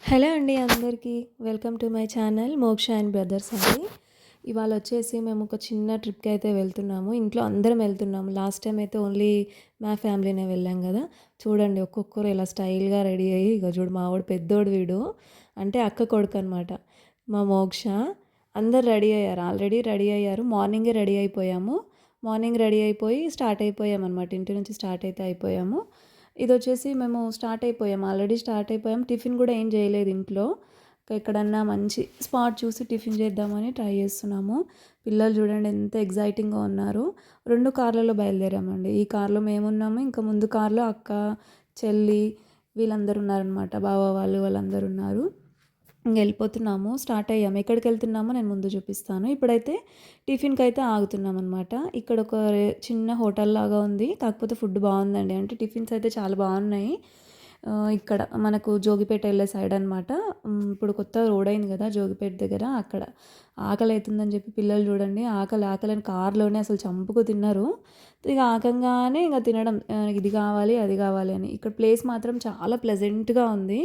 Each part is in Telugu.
హలో అండి అందరికీ. వెల్కమ్ టు మై ఛానల్ మోక్ష అండ్ బ్రదర్స్ అండి. ఇవాళ వచ్చేసి మేము ఒక చిన్న ట్రిప్‌కి అయితే వెళ్తున్నాము. ఇంట్లో అందరం వెళ్తున్నాము. లాస్ట్ టైమ్ అయితే ఓన్లీ మా ఫ్యామిలీనే వెళ్ళాం గదా! చూడండి ఒక్కొక్కరు ఇలా స్టైల్‌గా రెడీ అయ్యి ఇగో చూడు మావోడు పెద్దోడు వీడు. అంటే అక్క కొడుకనమాట. మా మోక్ష. అందరూ రెడీ అయ్యారు. ఆల్రెడీ రెడీ అయ్యారు. మార్నింగే రెడీ అయిపోయాము. మార్నింగ్ రెడీ అయిపోయి స్టార్ట్ అయిపోయామనమాట. ఇంటి నుంచి స్టార్ట్ అయితే అయిపోయాము. ఇదొచ్చేసి మేము స్టార్ట్ అయిపోయాం. ఆల్రెడీ స్టార్ట్ అయిపోయాం. టిఫిన్ గూడా ఏం జేయలేదు ఇంట్లో. ఎక్కడన్నా మంచి స్పాట్ చూసి టిఫిన్ చేద్దామని ట్రై చేస్తున్నాము. పిల్లలు చూడండి ఎంత ఎక్సైటింగ్‌గా ఉన్నారో. 2 కార్లలో బయలుదేరామండి. ఈ కార్‌లో మేమున్నాము. ఇంకా ముందు కార్‌లో అక్క, చెల్లి వీళ్ళందరూ ఉన్నారనమాట. బావ వాళ్ళందరూ ఉన్నారు. ఇంగెళ్ళిపోతున్నాము. స్టార్ట్ అయ్యాము. ఎక్కడికెళ్తున్నామో నేను ముందు చూపిస్తాను. ఇప్పుడైతే టిఫిన్‌కైతే ఆగుతున్నామనమాట. ఇక్కడొక చిన్న హోటల్‌లాగా ఉంది. కాకపోతే ఫుడ్ బావుందండి. అంటే టిఫిన్స్ అయితే చాలా బావున్నాయి. ఇక్కడ మనకు జోగిపేట ఎళ్ళే సైడ్ అనమాట. ఇప్పుడు కొత్తగా రోడ్ అయింది గదా! జోగిపేట దగ్గర అక్కడ. ఆకలైతుందని చెప్పి పిల్లలు చూడండి ఆకలని కార్‌లోనే అసలు చంపుకు తిన్నారు. ఇక ఆకంగానే ఇంక తినడం ఇది కావాలి, అది కావాలి అని. ఇక్కడ ప్లేస్ మాత్రం చాలా ప్లెజెంట్‌గా ఉంది.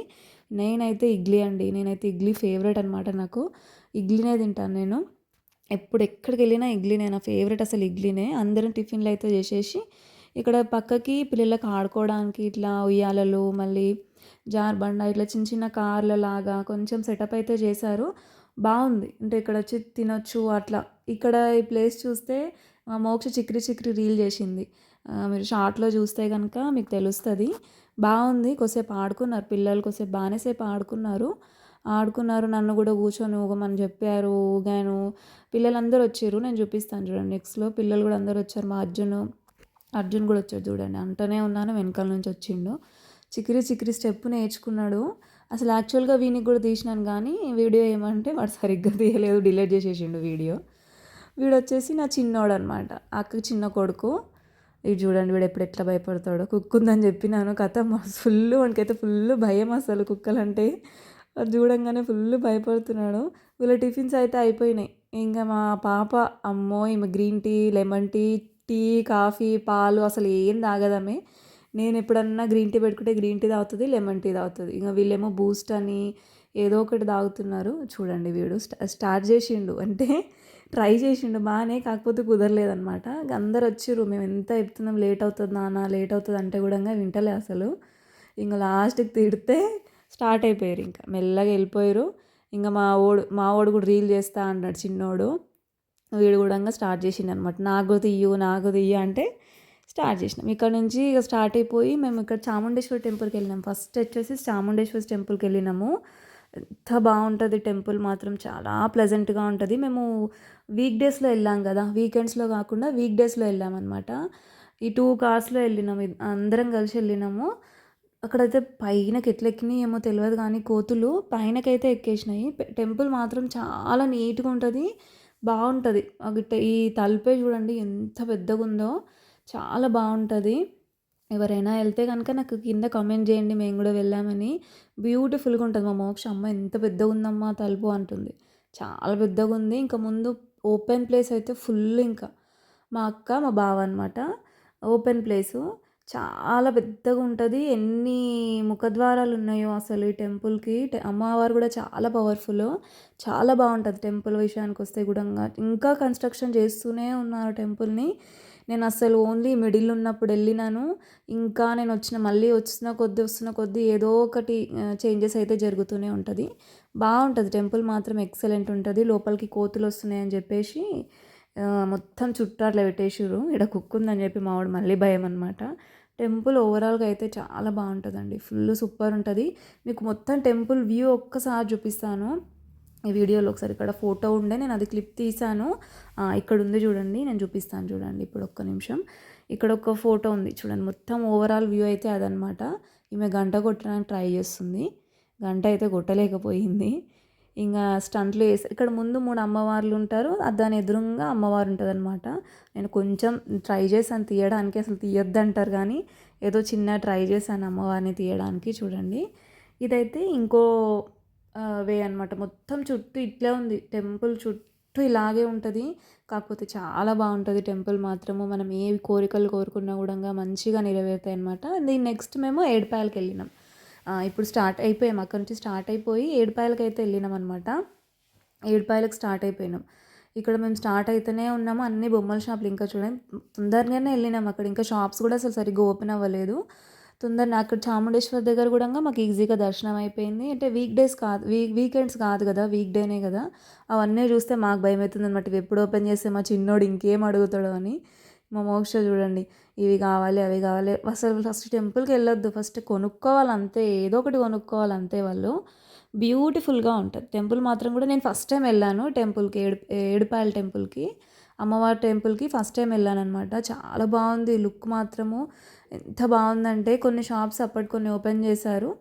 నేనైతే ఇడ్లీ అండి. నేనైతే ఇడ్లీ ఫేవరెట్ అనమాట నాకు. ఇడ్లీనే తింటాను నేను. ఎప్పుడు ఎక్కడికెళ్ళినా ఇడ్లీనే. నా ఫేవరెట్ అసలు ఇడ్లీనే. అందరం టిఫిన్‌లయితే చేసేసి, ఇక్కడ పక్కకి పిల్లలకి ఆడుకోవడానికి ఇట్లా ఉయ్యాలలు, మళ్ళీ జారుబండ ఇట్లా చిన్న చిన్న కార్లలాగా కొంచెం సెటప్ అయితే చేశారు. బావుంది. అంటే ఇక్కడొచ్చి తినొచ్చు అట్లా. ఇక్కడ ఈ ప్లేస్ చూస్తే మోక్ష చిక్కిరి చిక్కిరి రీల్ చేసింది. మీరు షార్ట్‌లో చూస్తే గనక మీకు తెలుస్తది. బావుంది. కొద్దిసేపు ఆడుకున్నారు పిల్లలు. కొద్దిసేపు బానే సేపు ఆడుకున్నారు. నన్ను గూడా కూర్చొని ఊగమని చెప్పారు. ఊగాను. పిల్లలందరూ వచ్చిర్రు. నేను చూపిస్తాను చూడండి నెక్స్ట్‌లో. పిల్లలు గూడా అందరూ వచ్చారు. మా అర్జున్ గూడా వచ్చాడు చూడండి. అంటనే ఉన్నాను వెనకాల నుంచి వచ్చిండు. చికిరి చికిరి స్టెప్ నేర్చుకున్నాడు. అసలు యాక్చువల్‌గా వీనికి గూడా తీసినాను గానీ వీడియో ఏమంటే వాడు సరిగ్గా తీయలేదు. Delete చేసేసిండు video. వీడొచ్చేసి నా చిన్నోడనమాట. అక్కకి చిన్న కొడుకు. ఇది చూడండి వీడు ఎప్పుడు ఎట్లా భయపడతాడో. కుక్క ఉందని చెప్పినాను ఖతం వానికైతే ఫుల్లు భయం అసలు కుక్కలంటే. అది చూడంగానే ఫుల్లు భయపడుతున్నాడు. వీళ్ళ టిఫిన్స్ అయితే అయిపోయినాయి. ఇంక మా పాప అమ్మో! ఈమె green tea, lemon tea, tea, coffee, పాలు అసలు ఏం తాగదామె. నేను ఎప్పుడన్నా గ్రీన్ టీ పెట్టుకుంటే గ్రీన్ టీ తాగుతది, లెమన్ టీ తాగుతది. ఇంక వీళ్ళేమో బూస్ట్ అని ఏదో ఒకటి తాగుతున్నారు. చూడండి వీడు స్టార్ట్ చేసిండు. అంటే ట్రై చేసిండు బానే. కాకపోతే కుదరలేదనమాట. అందరూ వచ్చిర్రు. మేము ఎంత చెప్తున్నాం లేట్ అవుతది నాన్న, లేట్ అవుతది అంటే కూడా వింటలే అసలు. ఇంక లాస్ట్‌కి తిడితే స్టార్ట్ అయిపోయారు ఇంక. మెల్లగా వెళ్ళిపోయారు. ఇంక మా వోడు కూడా రీల్ చేస్తా అన్నాడు చిన్నోడు. వీడు కూడా స్టార్ట్ చేసిండనమాట. నాకు తియ్యు అంటే స్టార్ట్ చేసినాం. ఇక్కడ నుంచి ఇక స్టార్ట్ అయిపోయి మేము ఇక్కడ చాముండేశ్వరి టెంపుల్‌కి వెళ్ళినాం. ఫస్ట్ వచ్చేసి చాముండేశ్వరి టెంపుల్‌కి వెళ్ళినాము. ఎంత బావుంటది టెంపుల్ మాత్రం చాలా ప్లెజెంట్‌గా ఉంటది. మేము వీక్ డేస్‌లో వెళ్ళాం కదా! వీకెండ్స్‌లో కాకుండా వీక్ డేస్‌లో వెళ్ళామనమాట. ఈ 2 కార్స్‌లో వెళ్ళినాం. అందరం కలిసి వెళ్ళినాము. అక్కడైతే పైనకి ఎట్లా ఎక్కినాయేమో తెలవదు గానీ కోతులు పైనకైతే ఎక్కేసినాయి. టెంపుల్ మాత్రం చాలా నీట్‌గా ఉంటది. బావుంటది. ఈ తలుపే చూడండి ఎంత పెద్దగుందో. చాలా బావుంటది. ఎవరైనా ఎళ్తే గనక నాకు కింద కామెంట్ జేయండి మేము గూడా వెళ్ళామని. బ్యూటిఫుల్‌గా ఉంటది. మా మోక్ష అమ్మ ఎంత పెద్దగుందమ్మా తలుపు అంటుంది. చాలా పెద్దగుంది. ఇంకా ముందు ఓపెన్ ప్లేస్ అయితే ఫుల్ ఇంకా. మా అక్క, మా బావ అనమాట. Open place. చాలా పెద్దగుంటది. ఎన్ని ముఖద్వారాలున్నాయో అసలు ఈ టెంపుల్‌కి. అమ్మవారు గూడా చాలా పవర్‌ఫుల్. చాలా బావుంటది టెంపుల్ విషయానికొస్తే గూడంగా. ఇంకా కన్‌స్ట్రక్షన్ చేస్తూనే ఉన్నారు టెంపుల్‌ని. నేనసలు ఓన్లీ మిడిల్ ఉన్నప్పుడు ఎళ్ళినాను. ఇంకా మళ్ళీ వస్తున్న కొద్దీ ఏదో ఒకటి చేంజెస్ అయితే జరుగుతూనే ఉంటది. బావుంటది టెంపుల్ మాత్రం ఎక్సలెంట్ ఉంటది. లోపలికి కోతులొస్తున్నాయని జెప్పేసి మొత్తం చుట్టూ అట్లా పెట్టేషిర్రు. ఈడ కుక్కుందని చెప్పి మావోడు మళ్ళీ భయమనమాట. టెంపుల్ ఓవరాల్‌గా అయితే చాలా బావుంటదండి. ఫుల్లు సూపరుంటది. మీకు మొత్తం టెంపుల్ వ్యూ ఒక్కసారి చూపిస్తాను. ఈ వీడియోలో ఒకసారి ఇక్కడ ఫోటో ఉండే నేను అది క్లిప్ తీశాను. ఇక్కడుంది చూడండి. నేను చూపిస్తాను చూడండి ఇప్పుడు ఒక్క నిమిషం. ఇక్కడ ఒక ఫోటో ఉంది చూడండి. మొత్తం ఓవరాల్ వ్యూ అయితే అదనమాట. ఈమె గంట కొట్టడానికి ట్రై చేస్తుంది. గంట అయితే కొట్టలేకపోయింది. ఇంగా స్టంట్లు ఏసి ఇక్కడ ముందు 3 అమ్మవార్లుంటారు. దాని ఎదురుంగా అమ్మవారు ఉంటదనమాట. నేను కొంచెం ట్రై చేశాను తీయడానికి. అసలు తీయొద్దంటారు గానీ, ఏదో చిన్న ట్రై చేశాను అమ్మవారిని తీయడానికి చూడండి. ఇదైతే ఇంకో వే అనమాట. మొత్తం చుట్టూ ఇట్లే ఉంది. టెంపుల్ చుట్టూ ఇలాగే ఉంటది. కాకపోతే చాలా బావుంటది టెంపుల్ మాత్రము. మనం ఏ కోరికలు కోరుకున్నా గూడంగా మంచిగా నెరవేరుతాయనమాట. నెక్స్ట్ మేము ఏడుపాయలకెళ్ళినాం. ఇప్పుడు స్టార్ట్ అయిపోయాం, అక్కడి నుంచి స్టార్ట్ అయిపోయి ఏడుపాయలకైతే వెళ్ళినాం అనమాట. ఏడుపాయలకు స్టార్ట్ అయిపోయినాం. ఇక్కడ మేము స్టార్ట్ అయితేనే ఉన్నాము. అన్ని బొమ్మల షాపులు ఇంకా చూడండి తొందరగానే వెళ్ళినాం. అక్కడ ఇంకా షాప్స్ కూడా అసలు సరిగ్గా ఓపెన్ అవ్వలేదు. తొందరగా అక్కడ చాముండేశ్వరి దగ్గర కూడా మాకు ఈజీగా దర్శనం అయిపోయింది. అంటే వీక్ డేస్ కాదు, వీకెండ్స్ కాదు కదా, వీక్ డేనే కదా. అవన్నీ చూస్తే మాకు భయం అవుతుంది అనమాట. ఇవి ఎప్పుడు ఓపెన్ చేస్తే మా చిన్నోడు ఇంకేం అడుగుతాడో అని. మా మోక్ష చూడండి, ఇవి కావాలి అవి కావాలి. అసలు ఫస్ట్ టెంపుల్కి వెళ్ళొద్దు, ఫస్ట్ కొనుక్కోవాలి అంతే, ఏదో ఒకటి కొనుక్కోవాలి అంతే. వాళ్ళు బ్యూటిఫుల్గా ఉంటుంది టెంపుల్ మాత్రం కూడా. నేను ఫస్ట్ టైం వెళ్ళాను టెంపుల్కి, ఏడుపాయల టెంపుల్కి, అమ్మవారి టెంపుల్కి ఫస్ట్ టైం వెళ్ళాను అనమాట. చాలా బాగుంది లుక్ మాత్రము. ఎంత బాగుందంటే కొన్ని షాప్స్ అప్పటి కొన్ని ఓపెన్ చేశారు.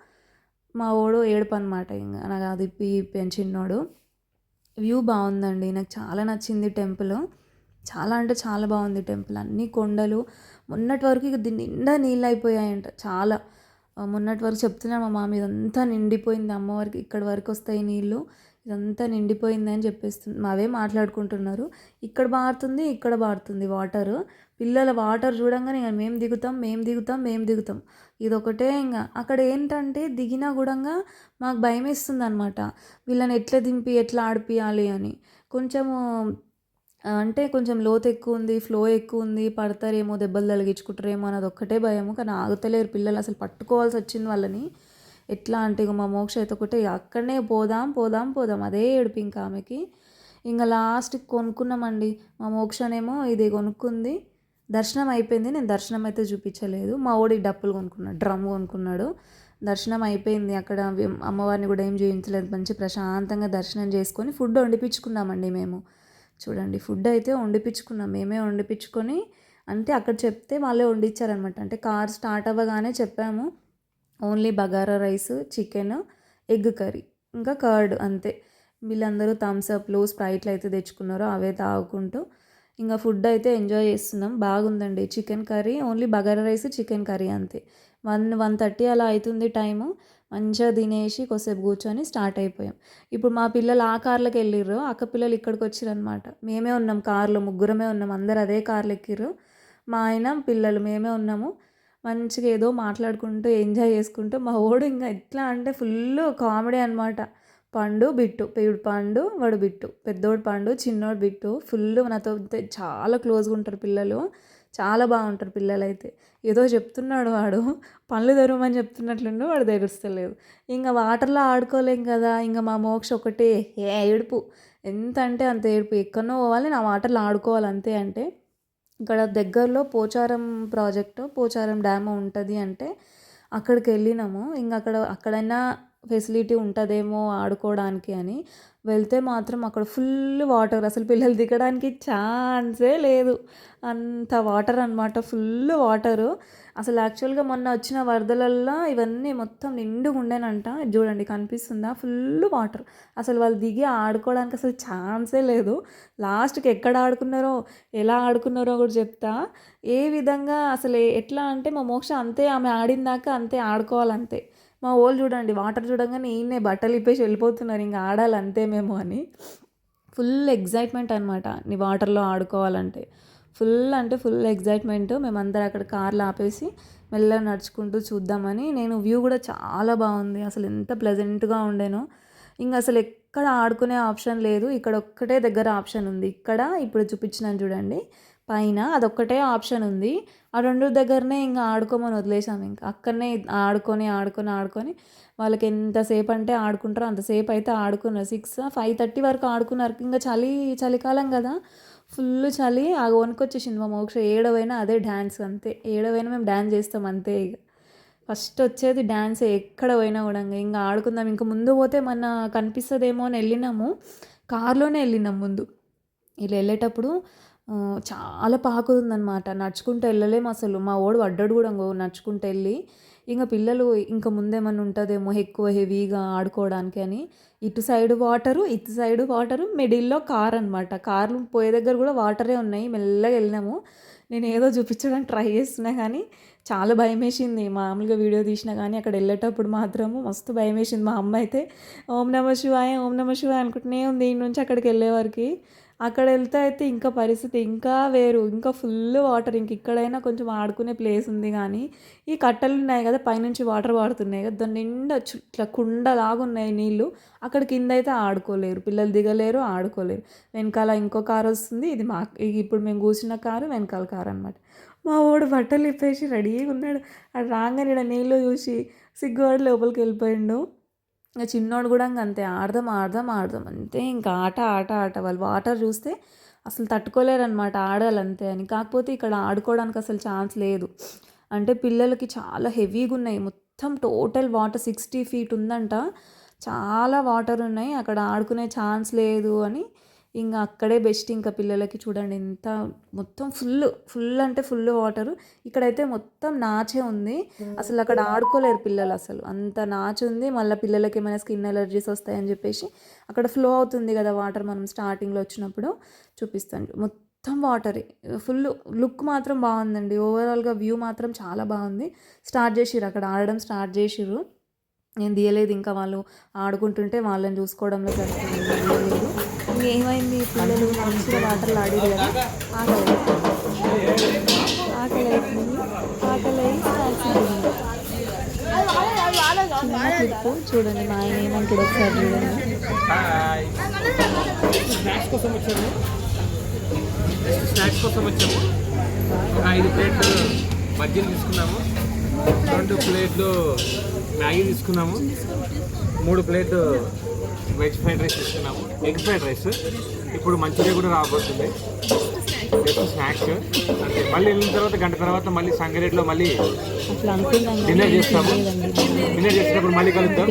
మా ఓడు ఏడుపు అనమాట, ఇంకా నాకు అది ఇప్పి ఇప్పి అని చిన్నోడు. వ్యూ బాగుందండి, నాకు చాలా నచ్చింది టెంపుల్. చాలా అంటే చాలా బాగుంది టెంపుల్. అన్ని కొండలు, మొన్నటి వరకు ఇక దీని నిండా నీళ్ళు అయిపోయాయంట చాలా. మొన్నటి వరకు చెప్తున్నాను మా మామ, ఇదంతా నిండిపోయింది అమ్మవారికి, ఇక్కడ వరకు వస్తాయి నీళ్ళు, ఇదంతా నిండిపోయింది అని చెప్పేస్తుంది. అవే మాట్లాడుకుంటున్నారు. ఇక్కడ బారుతుంది, ఇక్కడ బారుతుంది వాటర్. పిల్లల వాటర్ చూడంగానే ఇంకా మేము దిగుతాం, మేము దిగుతాం, మేము దిగుతాం, ఇదొకటే. ఇంకా అక్కడ ఏంటంటే దిగినా కూడా మాకు భయం వేస్తుంది అనమాట, వీళ్ళని ఎట్లా దింపి ఎట్లా ఆడిపియాలి అని. కొంచెము అంటే కొంచెం లోతు ఎక్కువ ఉంది, ఫ్లో ఎక్కువ ఉంది, పడతారేమో, దెబ్బలు తగిలించుకుంటారేమో అన్నది ఒక్కటే భయము. కానీ ఆగుతలేరు పిల్లలు, అసలు పట్టుకోవాల్సి వచ్చింది వాళ్ళని. ఎట్లా అంటే ఇక మా మోక్ష అయితే ఒకటే, అక్కడనే పోదాం పోదాం పోదాం, అదే ఏడుపు ఇంకా ఆమెకి. ఇంకా లాస్ట్కి కొనుక్కున్నామండి. మా మోక్షనేమో ఇది కొనుక్కుంది. దర్శనం అయిపోయింది, నేను దర్శనం అయితే చూపించలేదు. మా ఓడి డప్పులు కొనుక్కున్నాడు, డ్రమ్ కొనుక్కున్నాడు. దర్శనం అయిపోయింది. అక్కడ అమ్మవారిని కూడా ఏం చూపించలేదు, మంచి ప్రశాంతంగా దర్శనం చేసుకొని ఫుడ్ వండిపించుకున్నామండి మేము. చూడండి ఫుడ్ అయితే వండిపించుకున్నాం, మేమే వండిపించుకొని. అంటే అక్కడ చెప్తే వాళ్ళే వండిచ్చారనమాట. అంటే కార్ స్టార్ట్ అవ్వగానే చెప్పాము, only bagara rice, chicken, egg curry, ఇంకా కర్డ్ అంతే. వీళ్ళందరూ థమ్స్అప్లు, స్ప్రైట్లు అయితే తెచ్చుకున్నారో అవే తాగుకుంటూ ఇంకా ఫుడ్ అయితే ఎంజాయ్ చేస్తున్నాం. బాగుందండి chicken curry, only bagara rice, chicken curry అంతే. 1:30 అలా అవుతుంది టైము. మంచిగా తినేసి కొద్దిసేపు కూర్చొని స్టార్ట్ అయిపోయాం. ఇప్పుడు మా పిల్లలు ఆ కార్లోకి వెళ్ళిర్రు, అక్క పిల్లలు ఇక్కడికి వచ్చిరనమాట. మేమే ఉన్నాం కార్లో, ముగ్గురమే ఉన్నాం, అందరు అదే కార్లు ఎక్కిర్రు. మా ఆయన పిల్లలు మేమే ఉన్నాము. మంచిగా ఏదో మాట్లాడుకుంటూ ఎంజాయ్ చేసుకుంటూ. మా ఓడు ఇంకా ఎట్లా అంటే ఫుల్ కామెడీ అనమాట. పండు బిట్టు, పండు వాడు బిట్టు, పెద్దోడు పండు, చిన్నోడు బిట్టు. ఫుల్ నాతో చాలా క్లోజ్గా ఉంటారు పిల్లలు, చాలా బాగుంటారు పిల్లలు అయితే. ఏదో చెప్తున్నాడు వాడు, పళ్ళు తెరవమని చెప్తున్నట్లుండు, వాడు తెరుస్తలేదు. ఇంకా వాటర్లో ఆడుకోలేం కదా. ఇంకా మా మోక్ష ఒకటే ఏడుపు, ఎంత అంటే అంత ఏడుపు. ఎక్కడనో పోవాలి, నా వాటర్లో ఆడుకోవాలి అంతే. అంటే ఇక్కడ దగ్గరలో పోచారం ప్రాజెక్టు, పోచారం డ్యామ్ ఉంటుంది అంటే అక్కడికి వెళ్ళినాము. ఇంకా అక్కడైనా ఫెసిలిటీ ఉంటుందేమో ఆడుకోవడానికి అని వెళ్తే మాత్రం అక్కడ ఫుల్ వాటర్, అసలు పిల్లలు దిగడానికి ఛాన్సే లేదు, అంత వాటర్ అనమాట, ఫుల్ వాటరు. అసలు యాక్చువల్గా మొన్న వచ్చిన వరదలల్లో ఇవన్నీ మొత్తం నిండుగా ఉండేనంట. చూడండి కనిపిస్తుందా, ఫుల్ వాటర్. అసలు వాళ్ళు దిగి ఆడుకోవడానికి అసలు ఛాన్సే లేదు. లాస్ట్కి ఎక్కడ ఆడుకున్నారో, ఎలా ఆడుకున్నారో కూడా చెప్తా. ఏ విధంగా అసలు ఎట్లా అంటే మా మోక్ష అంతే, ఆమె ఆడిందాక అంతే ఆడుకోవాలంతే. మా వాళ్ళు చూడండి వాటర్ చూడంగానే ఈయనే బట్టలు ఇప్పేసి వెళ్ళిపోతున్నారు, ఇంకా ఆడాలంతే మేము అని. ఫుల్ ఎగ్జైట్మెంట్ అనమాట నీ వాటర్లో ఆడుకోవాలంటే. ఫుల్ అంటే ఫుల్ ఎగ్జైట్మెంట్. మేమందరం అక్కడ కార్లు ఆపేసి మెల్లగా నడుచుకుంటూ చూద్దామని. నేను వ్యూ కూడా చాలా బాగుంది, అసలు ఎంత ప్లెజెంట్గా ఉండేనో. ఇంకా అసలు ఎక్కడ ఆడుకునే ఆప్షన్ లేదు, ఇక్కడ ఒక్కటే దగ్గర ఆప్షన్ ఉంది. ఇక్కడ ఇప్పుడు చూపించినాను చూడండి పైన, అదొక్కటే ఆప్షన్ ఉంది. ఆ రెండు దగ్గరనే ఇంకా ఆడుకోమని వదిలేసాం. ఇంకా అక్కడనే ఆడుకొని ఆడుకొని ఆడుకొని వాళ్ళకి ఎంతసేపు అంటే ఆడుకుంటారో అంతసేపు అయితే ఆడుకున్నారు. 5:30 వరకు ఆడుకున్నారు. ఇంకా చలికాలం కదా, ఫుల్ చలి. ఆ వణుకొచ్చేసింది మా మోక్ష. ఏడవైనా అదే డ్యాన్స్ అంతే, ఏడవైనా మేము డ్యాన్స్ చేస్తాం అంతే. ఇక ఫస్ట్ వచ్చేది డ్యాన్సే ఎక్కడ పోయినా కూడా. ఇంకా ఆడుకుందాం, ఇంకా ముందు పోతే మన కనిపిస్తుందేమో అని వెళ్ళినాము. కారులోనే వెళ్ళినాం ముందు. ఇలా వెళ్ళేటప్పుడు చాలా పాకుతుందనమాట, నడుచుకుంటూ వెళ్ళలేము అసలు. మా వాడు పడ్డాడు కూడా నడుచుకుంటూ వెళ్ళి. ఇంకా పిల్లలు ఇంకా ముందేమన్నా ఉంటుందేమో ఎక్కువ హెవీగా ఆడుకోవడానికి అని ఇటు సైడు వాటరు, మిడిల్లో కార్ అనమాట. కార్లు పోయే దగ్గర కూడా వాటరే ఉన్నాయి. మెల్లగా వెళ్ళినాము. నేను ఏదో చూపించడానికి ట్రై చేస్తున్నా కానీ చాలా భయం వేసింది. మామూలుగా వీడియో తీసినా కానీ అక్కడ వెళ్ళేటప్పుడు మాత్రము మస్తు భయం వేసింది. మా అమ్మ అయితే ఓం నమ శివాయ, ఓం నమ శివాయ అనుకుంటూనే ఉంది ఈ నుంచి అక్కడికి వెళ్ళేవారికి. అక్కడ వెళ్తే అయితే ఇంకా పరిస్థితి ఇంకా వేరు, ఇంకా ఫుల్ వాటర్. ఇంక ఇక్కడైనా కొంచెం ఆడుకునే ప్లేస్ ఉంది కానీ ఈ కట్టెలు ఉన్నాయి కదా పైనుంచి వాటర్ పడుతున్నాయి కదా, దాని నిండా ఇట్లా కుండలాగా ఉన్నాయి నీళ్ళు. అక్కడ కింద అయితే ఆడుకోలేరు పిల్లలు, దిగలేరు, ఆడుకోలేరు. వెనకాల ఇంకో కారు వస్తుంది, ఇది ఇప్పుడు మేము కూర్చున్న కారు వెనకాల కారు అనమాట. మా వాడు బట్టలు ఇప్పేసి రెడీగా ఉన్నాడు. అది రాగానే ఈడ నీళ్ళు చూసి సిగ్గువాడు లోపలికి వెళ్ళిపోయిండు. ఇంకా చిన్నోడు కూడా ఇంక అంతే, ఆడదాం ఆడదాం ఆడదాం అంతే, ఇంకా ఆట ఆట ఆట. వాళ్ళు వాటర్ చూస్తే అసలు తట్టుకోలేరు అనమాట, ఆడాలంతే అని. కాకపోతే ఇక్కడ ఆడుకోవడానికి అసలు ఛాన్స్ లేదు. అంటే పిల్లలకి చాలా హెవీగా ఉన్నాయి, మొత్తం టోటల్ వాటర్ 60 feet ఉందంట, చాలా వాటర్ ఉన్నాయి. అక్కడ ఆడుకునే ఛాన్స్ లేదు అని ఇంకా అక్కడే బెస్ట్. ఇంకా పిల్లలకి చూడండి ఎంత మొత్తం ఫుల్ అంటే ఫుల్ వాటరు. ఇక్కడైతే మొత్తం నాచే ఉంది, అసలు అక్కడ ఆడుకోలేరు పిల్లలు, అసలు అంత నాచు ఉంది. మళ్ళీ పిల్లలకి ఏమైనా స్కిన్ ఎలర్జీస్ వస్తాయని చెప్పేసి అక్కడ ఫ్లో అవుతుంది కదా వాటర్, మనం స్టార్టింగ్లో వచ్చినప్పుడు చూపిస్తాను. మొత్తం వాటరే ఫుల్. లుక్ మాత్రం బాగుందండి, ఓవరాల్గా వ్యూ మాత్రం చాలా బాగుంది. స్టార్ట్ చేసిర్రు అక్కడ ఆడడం స్టార్ట్ చేసిర్రు. నేను తీయలేదు, ఇంకా వాళ్ళు ఆడుకుంటుంటే వాళ్ళని చూసుకోవడంలో సరిపోయింది. ఏమైంది, పిల్లలు మంచిగా వాటర్లో ఆడిరు కదా, ఆకలి ఆకలి అవుతుంది, ఆకలి అయి చిన్న క్లిప్పు చూడండి. మా ఆయన ఏమంటాడు ఒకసారి చూడండి. స్నాక్స్ కోసం వచ్చాము. 5 ప్లేట్లు బజ్జీలు తీసుకున్నాము, 2 ప్లేట్లు మ్యాగీ తీసుకున్నాము, 3 ప్లేట్లు వెజ్ ఫ్రైడ్ రైస్ తీసుకున్నాము, ఎగ్ ఫ్రైడ్ రైస్. ఇప్పుడు మంచూరియా కూడా రాబోతుంది, స్నాక్స్. అంటే మళ్ళీ వెళ్ళిన తర్వాత గంట తర్వాత మళ్ళీ సంగారెడ్డిలో మళ్ళీ డిన్నర్ చేస్తాము. డిన్నర్ చేసేటప్పుడు మళ్ళీ కలుద్దాం.